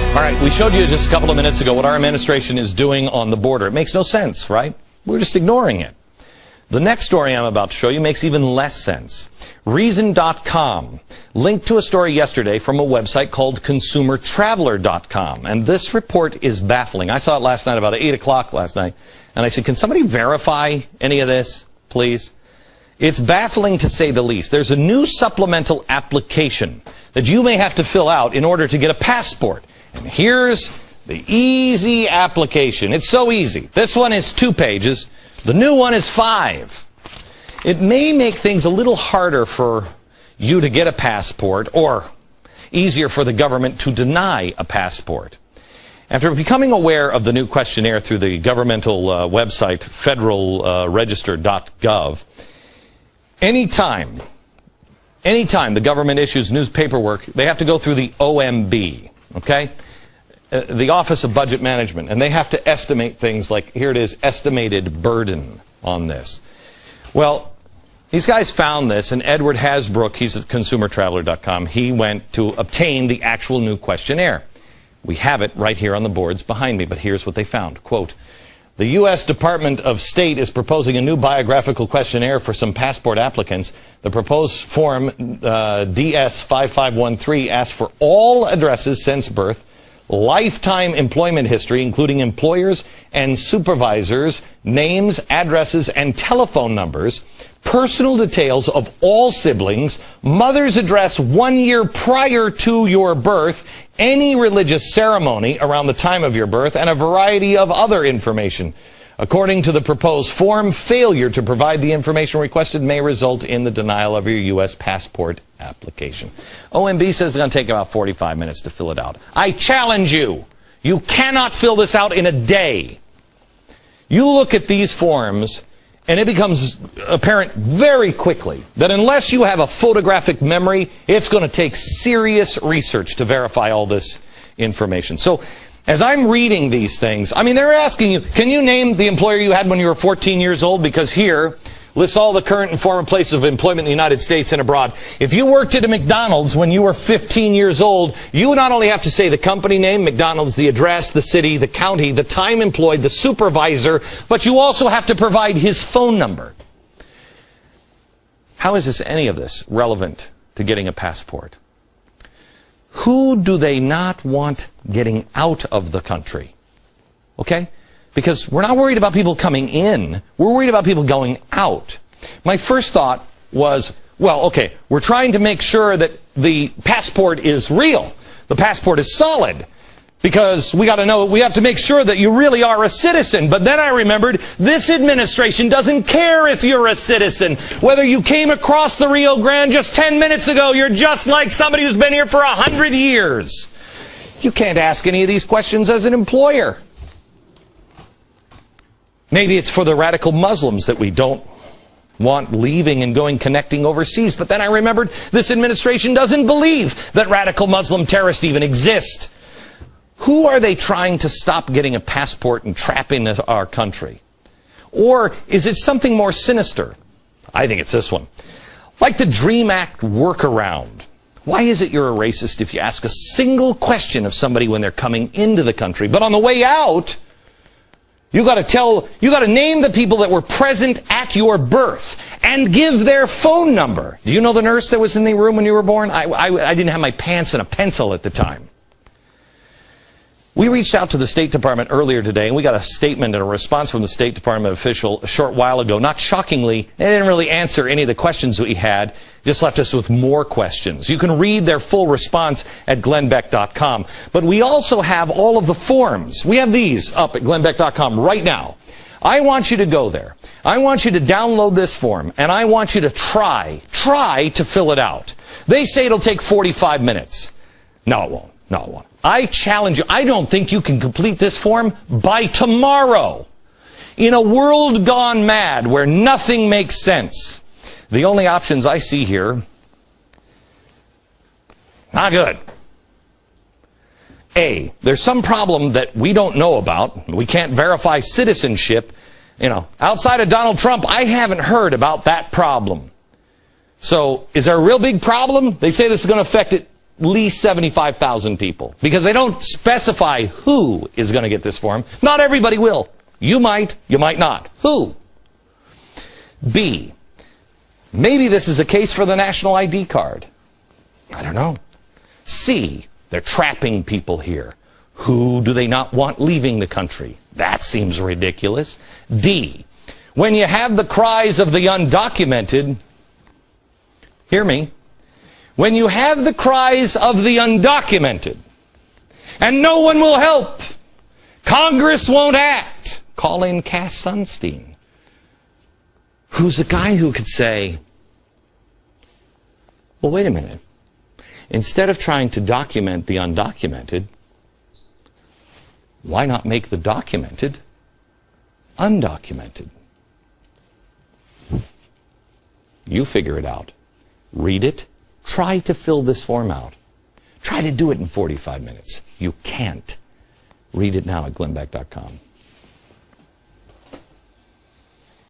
All right, we showed you just a couple of minutes ago what our administration is doing on the border. It makes no sense, right? We're just ignoring it. The next story I'm about to show you makes even less sense. Reason.com linked to a story yesterday from a website called ConsumerTraveler.com. And this report is baffling. I saw it last night about 8 o'clock last night. And I said, can somebody verify any of this, please? It's baffling to say the least. There's a new supplemental application that you may have to fill out in order to get a passport. And here's the easy application. It's so easy. This one is 2 pages. The new one is 5. It may make things a little harder for you to get a passport, or easier for the government to deny a passport. After becoming aware of the new questionnaire through the governmental website federalregister.gov, anytime the government issues news paperwork, they have to go through the OMB, okay? The Office of Budget Management, and they have to estimate things like, here it is, estimated burden on this. Well, these guys found this, and Edward Hasbrook, he's at ConsumerTraveler.com, he went to obtain the actual new questionnaire. We have it right here on the boards behind me, but here's what they found. Quote, the U.S. Department of State is proposing a new biographical questionnaire for some passport applicants. The proposed form, DS5513, asks for all addresses since birth, lifetime employment history, including employers and supervisors, names, addresses, and telephone numbers, personal details of all siblings, mother's address 1 year prior to your birth, any religious ceremony around the time of your birth, and a variety of other information. According to the proposed form, failure to provide the information requested may result in the denial of your U.S. passport application. OMB says it's going to take about 45 minutes to fill it out. I challenge you. You cannot fill this out in a day. You look at these forms, and it becomes apparent very quickly that unless you have a photographic memory, it's going to take serious research to verify all this information. So, as I'm reading these things, I mean, they're asking you, can you name the employer you had when you were 14 years old? Because here lists all the current and former places of employment in the United States and abroad. If you worked at a McDonald's when you were 15 years old, you would not only have to say the company name, McDonald's, the address, the city, the county, the time employed, the supervisor, but you also have to provide his phone number. How is any of this relevant to getting a passport? Who do they not want getting out of the country? Okay? Because we're not worried about people coming in. We're worried about people going out. My first thought was, well, okay, we're trying to make sure that the passport is real. The passport is solid. Because we got to know, we have to make sure that you really are a citizen. But then I remembered, this administration doesn't care if you're a citizen. Whether you came across the Rio Grande just 10 minutes ago, you're just like somebody who's been here for 100 years. You can't ask any of these questions as an employer. Maybe it's for the radical Muslims that we don't want leaving and going connecting overseas. But then I remembered, this administration doesn't believe that radical Muslim terrorists even exist. Who are they trying to stop getting a passport and trap into our country? Or is it something more sinister? I think it's this one. Like the DREAM Act workaround. Why is it you're a racist if you ask a single question of somebody when they're coming into the country? But on the way out, you got to name the people that were present at your birth and give their phone number. Do you know the nurse that was in the room when you were born? I didn't have my pants and a pencil at the time. We reached out to the State Department earlier today, and we got a statement and a response from the State Department official a short while ago. Not shockingly, they didn't really answer any of the questions that we had, just left us with more questions. You can read their full response at glennbeck.com. But we also have all of the forms. We have these up at glennbeck.com right now. I want you to go there. I want you to download this form, and I want you to try to fill it out. They say it'll take 45 minutes. No, it won't. No, it won't. I challenge you. I don't think you can complete this form by tomorrow. In a world gone mad where nothing makes sense, the only options I see here, not good. A, there's some problem that we don't know about. We can't verify citizenship. Outside of Donald Trump, I haven't heard about that problem. So, is there a real big problem? They say this is going to affect it least 75,000 people, because they don't specify who is going to get this form. Not everybody will. You might not. Who? B, maybe this is a case for the national ID card. I don't know. C, they're trapping people here. Who do they not want leaving the country? That seems ridiculous. D, when you have the cries of the undocumented, hear me, when you have the cries of the undocumented, and no one will help, Congress won't act, call in Cass Sunstein, who's a guy who could say, well, wait a minute. Instead of trying to document the undocumented, why not make the documented undocumented? You figure it out. Read it. Try to fill this form out. Try to do it in 45 minutes. You can't. Read it now at glennbeck.com.